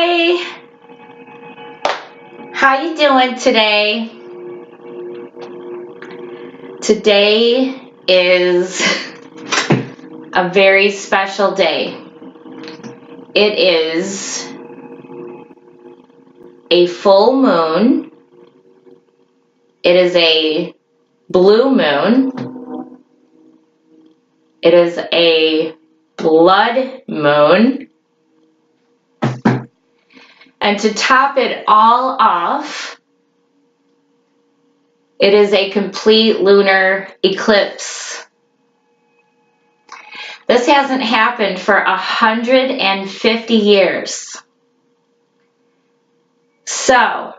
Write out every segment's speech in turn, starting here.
Hi, how you doing today? Today is a very special day. It is a full moon. It is a blue moon. It is a blood moon. And to top it all off, it is a complete lunar eclipse. This hasn't happened for 150 years. So,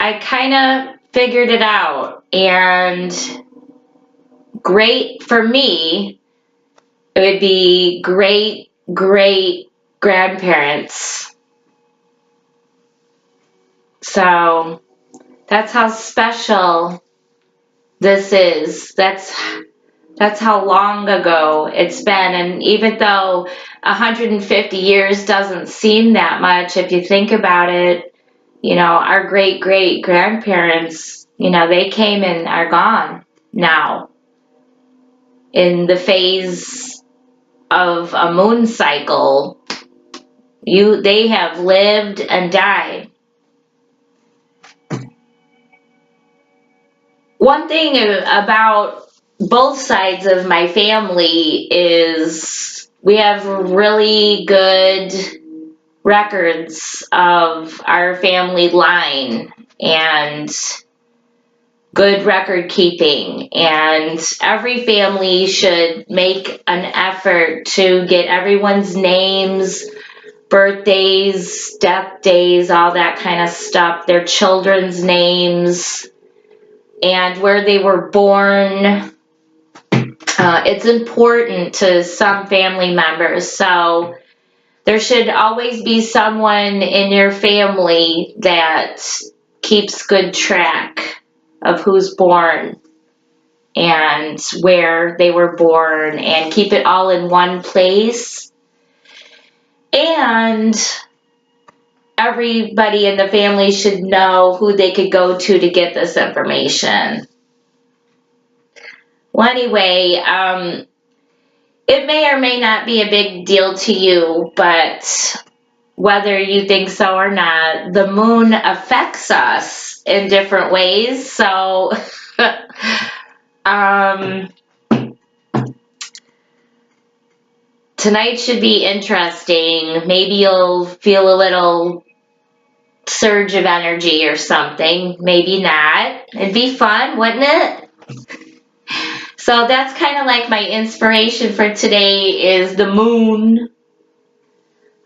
I kind of figured it out, and great for me, it would be great grandparents. So, that's how special this is. That's how long ago it's been. And even though 150 years doesn't seem that much, if you think about it, our great grandparents, they came and are gone now in the phase of a moon cycle. They have lived and died. One thing about both sides of my family is we have really good records of our family line and good record keeping, and every family should make an effort to get everyone's names, birthdays, death days, all that kind of stuff, their children's names, and where they were born. It's important to some family members, so there should always be someone in your family that keeps good track of who's born and where they were born, and keep it all in one place. And everybody in the family should know who they could go to get this information. Well, anyway, it may or may not be a big deal to you, but whether you think so or not, the moon affects us in different ways. So, tonight should be interesting. Maybe you'll feel a little surge of energy or something. Maybe not. It'd be fun, wouldn't it? So that's kind of like my inspiration for today is the moon.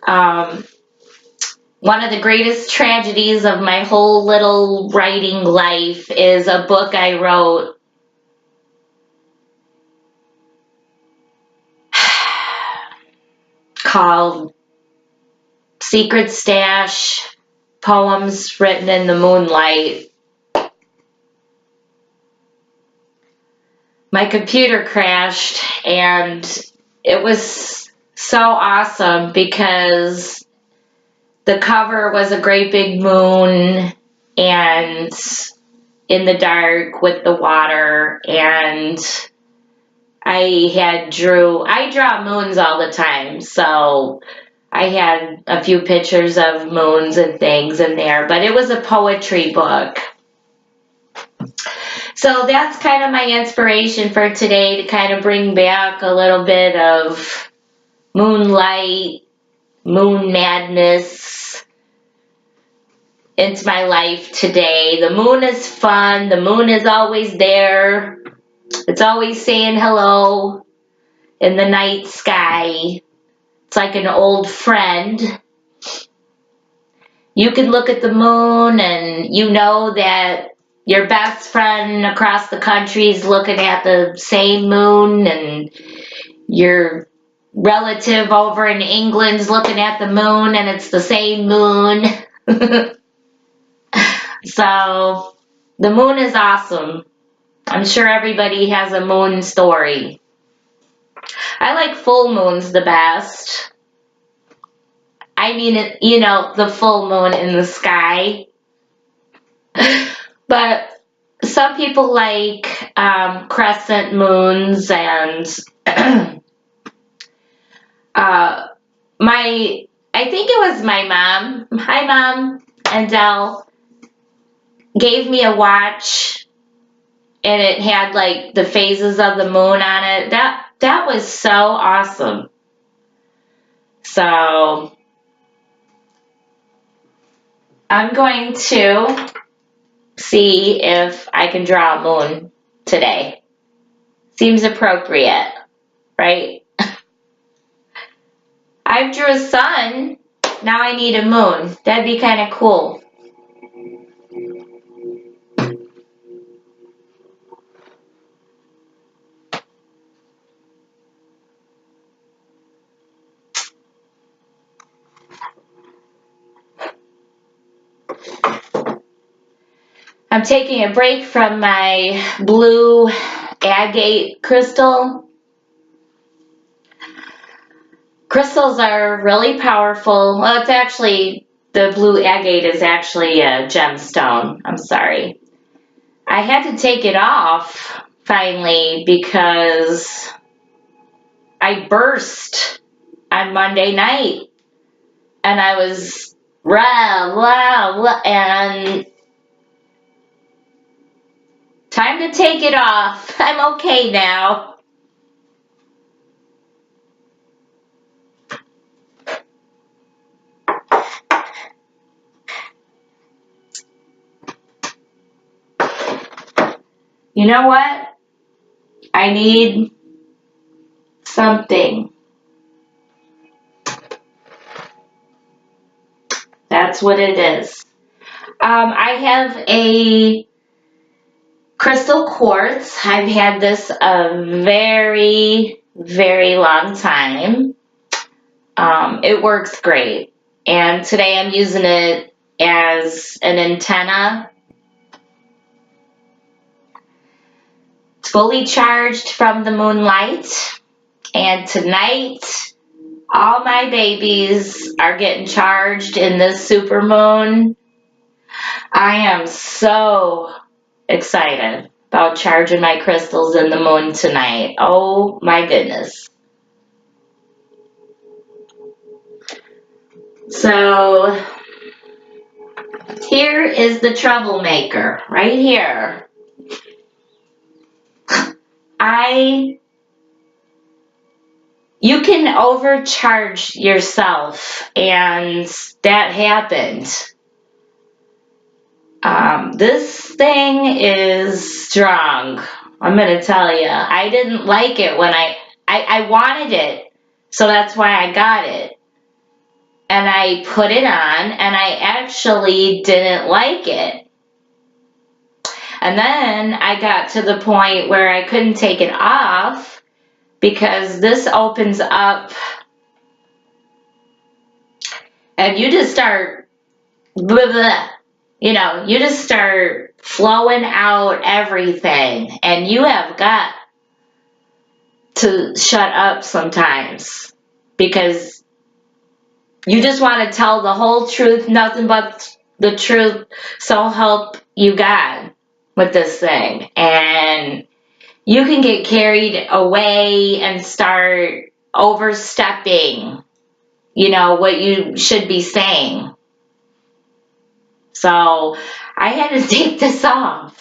One of the greatest tragedies of my whole little writing life is a book I wrote called Secret Stash, Poems Written in the Moonlight. My computer crashed, and it was so awesome because the cover was a great big moon and in the dark with the water, and I draw moons all the time, so I had a few pictures of moons and things in there, but it was a poetry book. So that's kind of my inspiration for today, to kind of bring back a little bit of moonlight, moon madness into my life today. The moon is fun. The moon is always there. It's always saying hello in the night sky. It's like an old friend. You can look at the moon and you know that your best friend across the country is looking at the same moon, and your relative over in England's looking at the moon and it's the same moon. So the moon is awesome. I'm sure everybody has a moon story. I like full moons the best. I mean, the full moon in the sky. But some people like crescent moons, and I think it was my mom. Hi, Mom and Dell gave me a watch, and it had like the phases of the moon on it. That was so awesome. So I'm going to see if I can draw a moon today. Seems appropriate, right? I drew a sun. Now I need a moon. That'd be kind of cool. I'm taking a break from my blue agate crystal. Crystals are really powerful. Well, it's actually, the blue agate is actually a gemstone. I'm sorry. I had to take it off finally because I burst on Monday night, and I was rah, blah, blah, and time to take it off. I'm okay now. You know what? I need something. That's what it is. I have a crystal quartz. I've had this a very, very long time. It works great. And today I'm using it as an antenna. It's fully charged from the moonlight. And tonight, all my babies are getting charged in this supermoon. I am so excited about charging my crystals in the moon tonight. Oh my goodness. So here is the troublemaker right here. You can overcharge yourself, and that happened. This thing is strong. I'm gonna tell you. I didn't like it when I wanted it, so that's why I got it. And I put it on, and I actually didn't like it. And then I got to the point where I couldn't take it off because this opens up, and you just start, blah, blah, you just start flowing out everything, and you have got to shut up sometimes because you just want to tell the whole truth, nothing but the truth, so help you God with this thing. And you can get carried away and start overstepping, what you should be saying. So I had to take this off.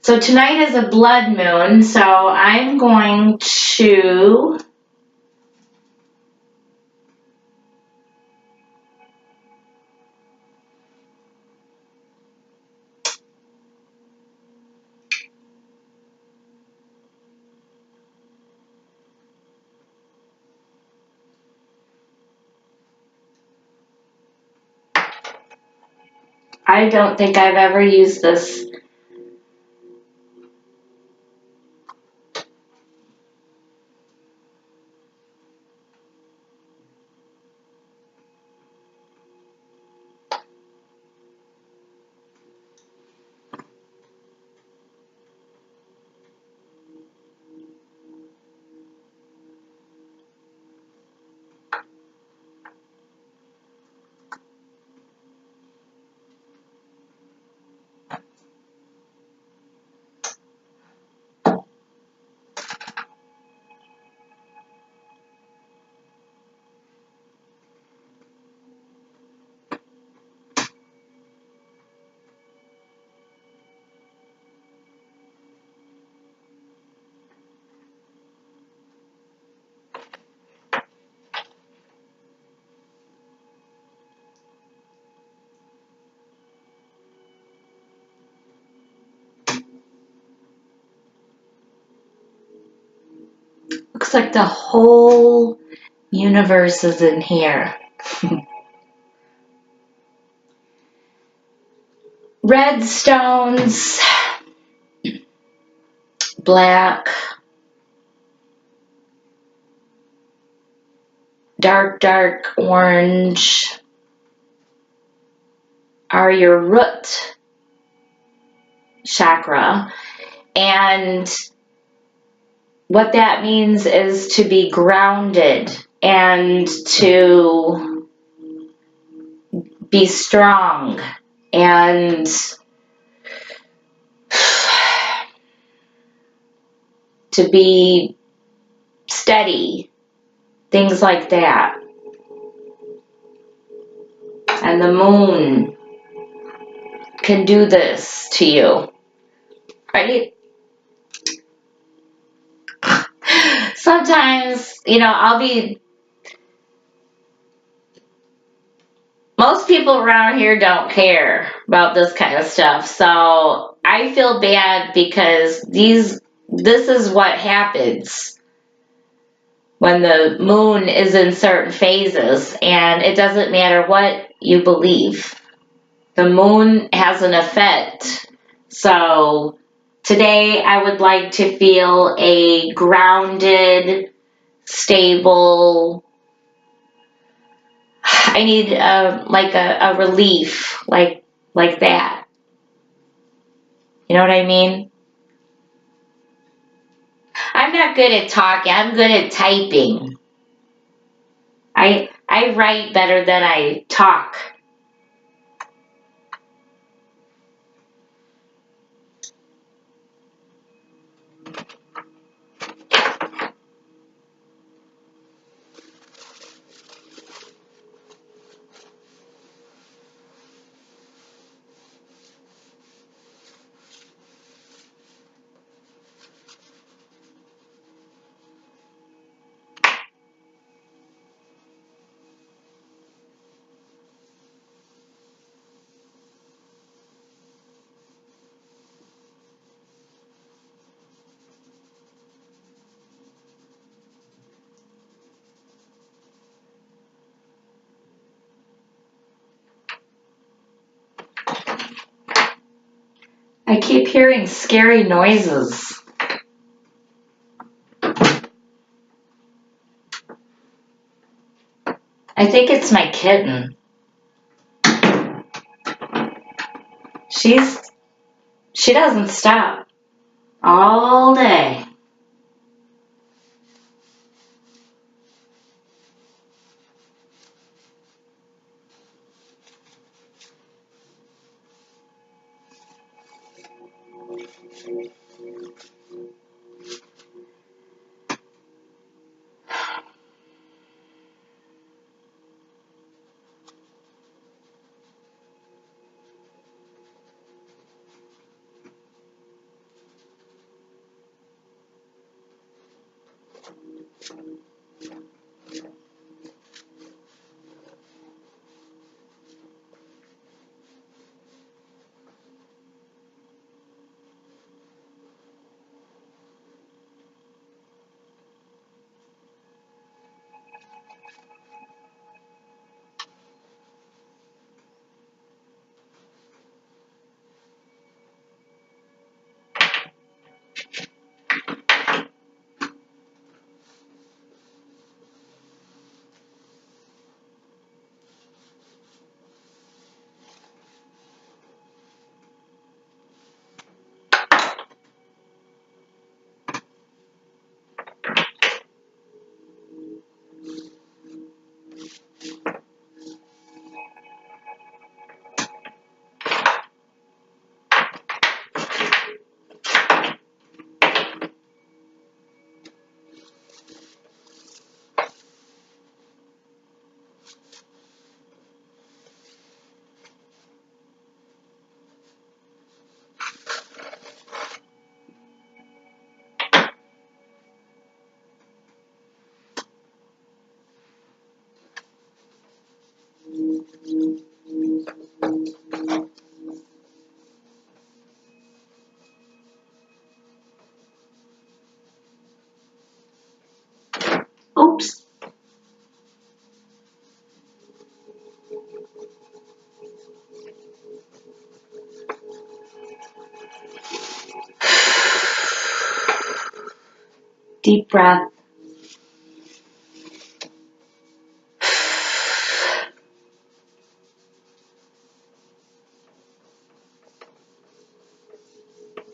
So tonight is a blood moon, so I'm going to I don't think I've ever used this. looks like the whole universe is in here. Red stones, black, dark orange are your root chakra. And what that means is to be grounded and to be strong and to be steady, things like that. And the moon can do this to you, right? Sometimes, most people around here don't care about this kind of stuff. So I feel bad because this is what happens when the moon is in certain phases, and it doesn't matter what you believe. The moon has an effect. So today I would like to feel a grounded, stable, I need a relief, like that. You know what I mean? I'm not good at talking. I'm good at typing. I write better than I talk. I keep hearing scary noises. I think it's my kitten. She doesn't stop all day. Deep breath.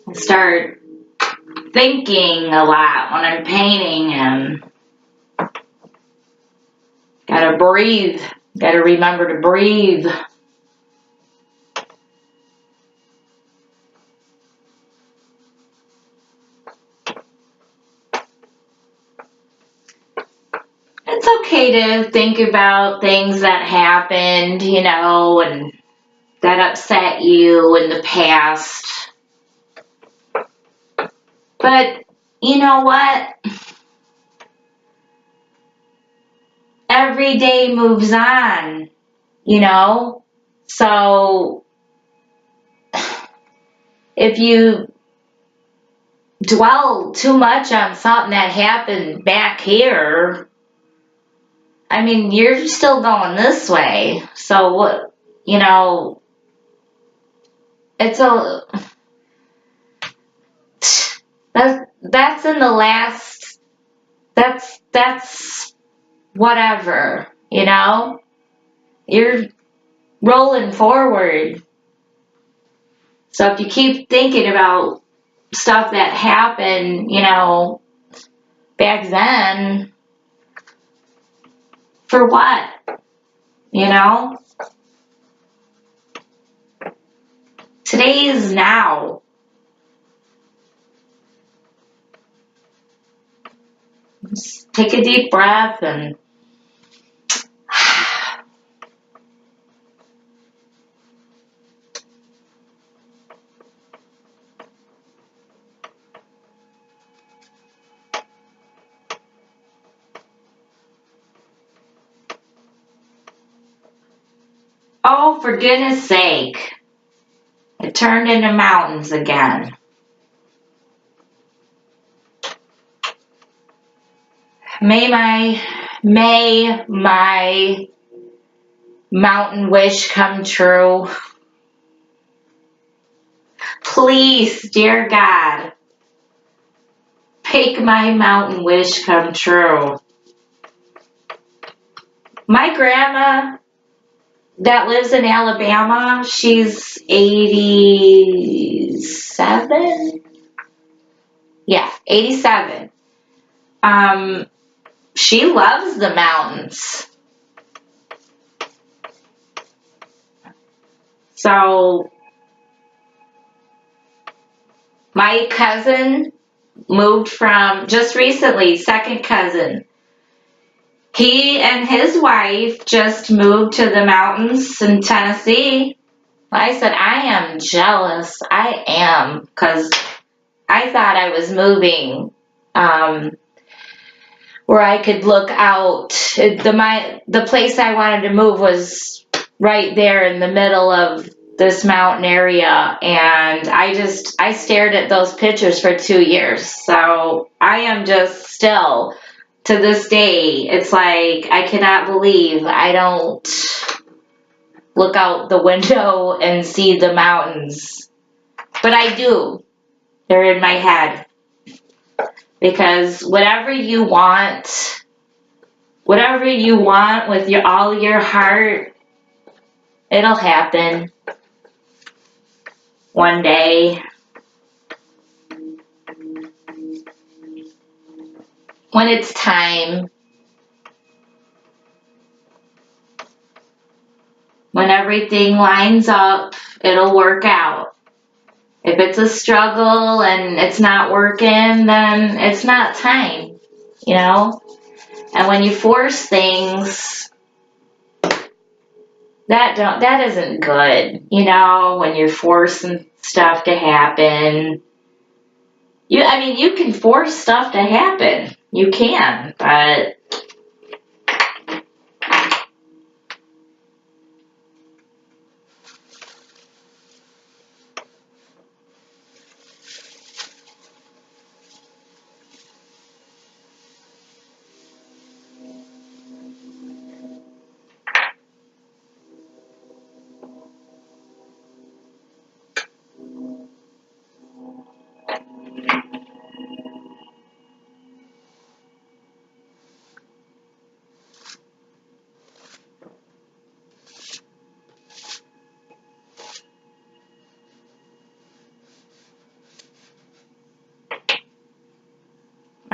I start thinking a lot when I'm painting, and gotta breathe. Gotta remember to breathe. It's okay to think about things that happened, and that upset you in the past. But you know what? Every day moves on, So if you dwell too much on something that happened back here, I mean, you're still going this way. So what, it's that's in the last, that's whatever, You're rolling forward. So if you keep thinking about stuff that happened, back then, for what? Today is now. Just take a deep breath and oh, for goodness sake, it turned into mountains again. May my mountain wish come true. Please, dear God, make my mountain wish come true. My grandma that lives in Alabama, she's 87. Yeah, 87. She loves the mountains. So my cousin moved from just recently, second cousin. He and his wife just moved to the mountains in Tennessee. I said, I am jealous. I am, because I thought I was moving where I could look out. The place I wanted to move was right there in the middle of this mountain area, and I stared at those pictures for 2 years. So I am just still, to this day, it's like I cannot believe I don't look out the window and see the mountains. But I do. They're in my head. Because whatever you want with all your heart, it'll happen one day. When it's time. When everything lines up, it'll work out. If it's a struggle and it's not working, then it's not time, And when you force things, that isn't good, when you're forcing stuff to happen. You can force stuff to happen. You can, but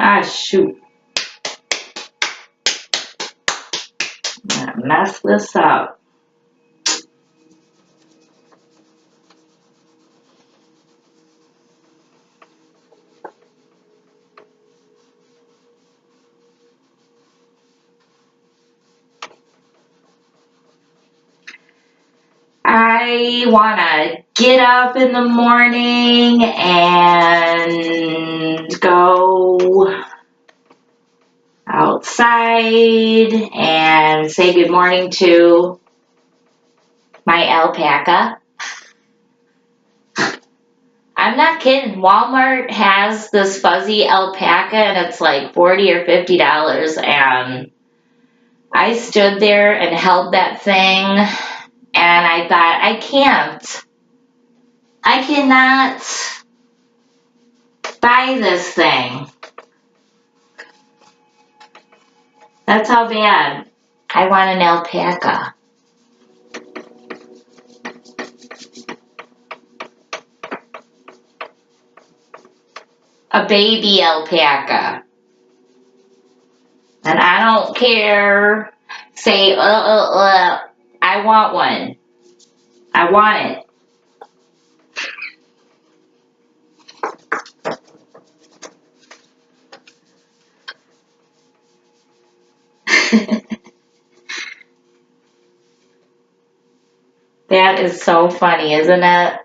Ah, shoot. I'm gonna mess this up. I want to get up in the morning and go outside and say good morning to my alpaca. I'm not kidding. Walmart has this fuzzy alpaca and it's like $40 or $50, and I stood there and held that thing and I thought, I cannot buy this thing. That's how bad I want an alpaca. A baby alpaca. And I don't care. Say, I want one. I want it. That is so funny, isn't it?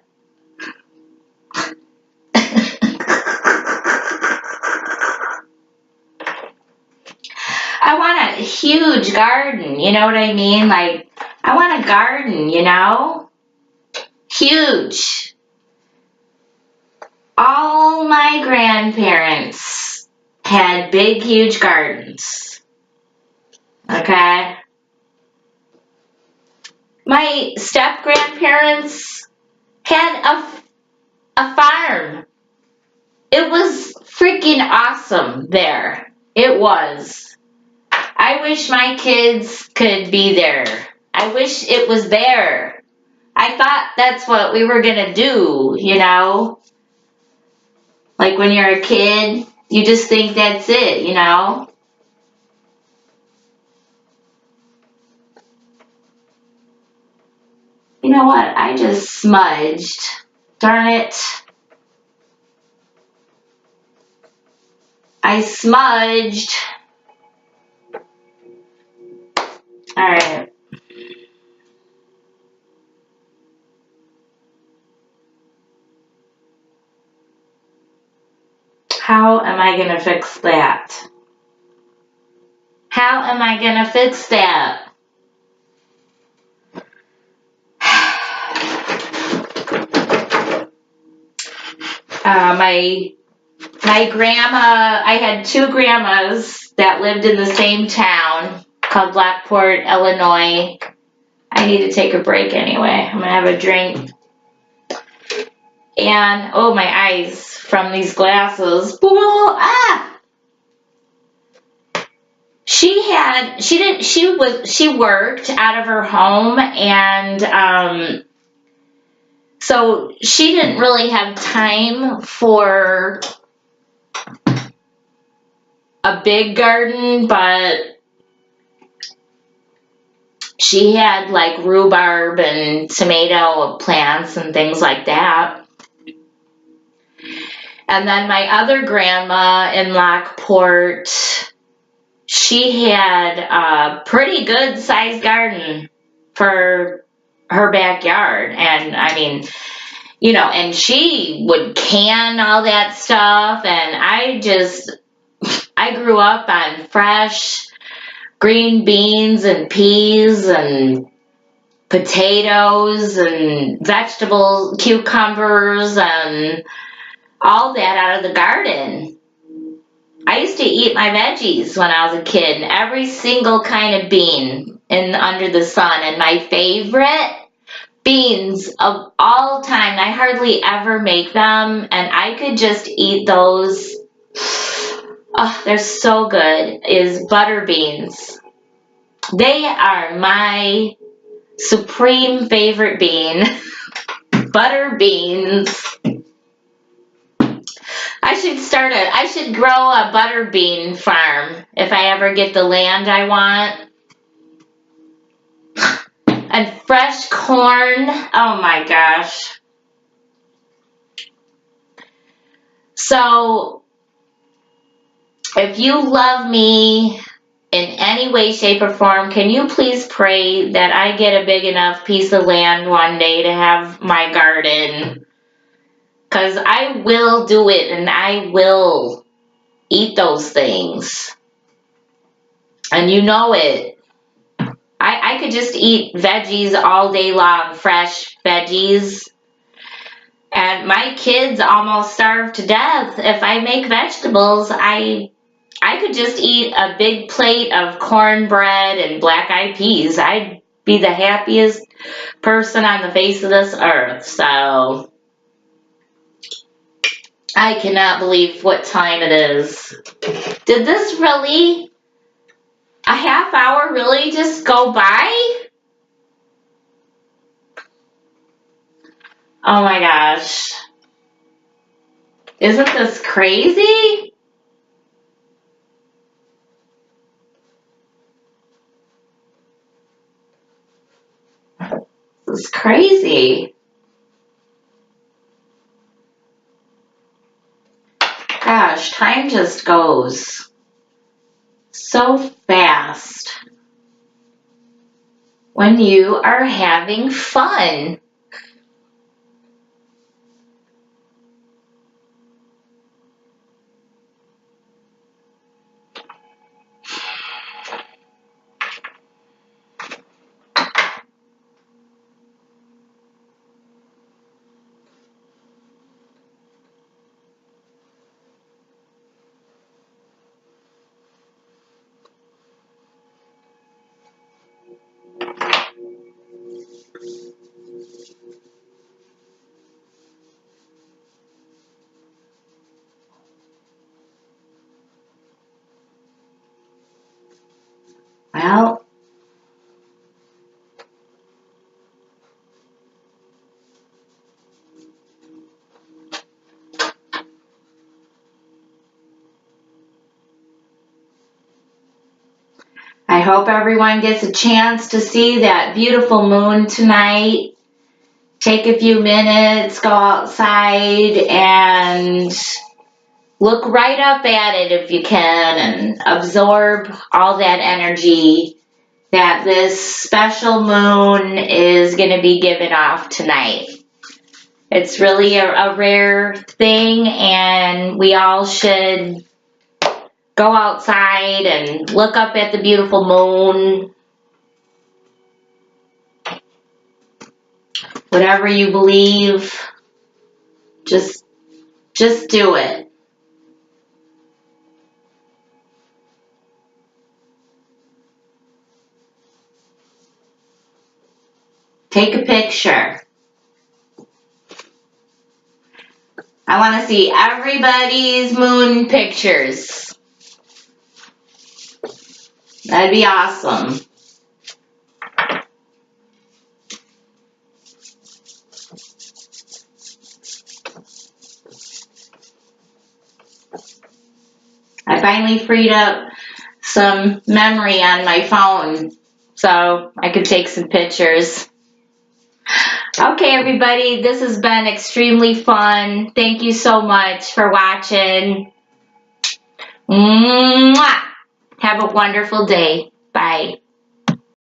I want a huge garden, you know what I mean? Like, I want a garden, you know? Huge. All my grandparents had big, huge gardens. Okay? My step-grandparents had a farm. It was freaking awesome there. It was. I wish my kids could be there. I wish it was there. I thought that's what we were gonna do, you know? Like when you're a kid, you just think that's it, you know? You know what? I just smudged. Darn it. I smudged. Alright. How am I gonna fix that? How am I gonna fix that? My grandma, I had two grandmas that lived in the same town called Blackport, Illinois. I need to take a break anyway. I'm gonna have a drink. And, oh, my eyes from these glasses. She worked out of her home, and so she didn't really have time for a big garden, but she had like rhubarb and tomato plants and things like that. And then my other grandma in Lockport, she had a pretty good sized garden for her backyard. And I mean, you know, and she would can all that stuff. And I grew up on fresh green beans and peas and potatoes and vegetables, cucumbers and all that out of the garden. I used to eat my veggies when I was a kid, and every single kind of bean under the sun. And my favorite beans of all time, I hardly ever make them, and I could just eat those. Oh, they're so good, is butter beans. They are my supreme favorite bean. Butter beans. I should grow a butterbean farm if I ever get the land I want. And fresh corn. Oh my gosh. So, if you love me in any way, shape, or form, can you please pray that I get a big enough piece of land one day to have my garden? Because I will do it and I will eat those things. And you know it. I could just eat veggies all day long, fresh veggies. And my kids almost starve to death. If I make vegetables, I could just eat a big plate of cornbread and black-eyed peas. I'd be the happiest person on the face of this earth. So I cannot believe what time it is. Did this really, a half hour really just go by? Oh my gosh. Isn't this crazy? This is crazy. Gosh, time just goes so fast when you are having fun. Well, I hope everyone gets a chance to see that beautiful moon tonight. Take a few minutes, go outside and look right up at it if you can and absorb all that energy that this special moon is going to be giving off tonight. It's really a rare thing, and we all should go outside and look up at the beautiful moon. Whatever you believe, just do it. Take a picture. I want to see everybody's moon pictures. That'd be awesome. I finally freed up some memory on my phone so I could take some pictures. Okay, everybody, this has been extremely fun. Thank you so much for watching. Mwah! Have a wonderful day. Bye.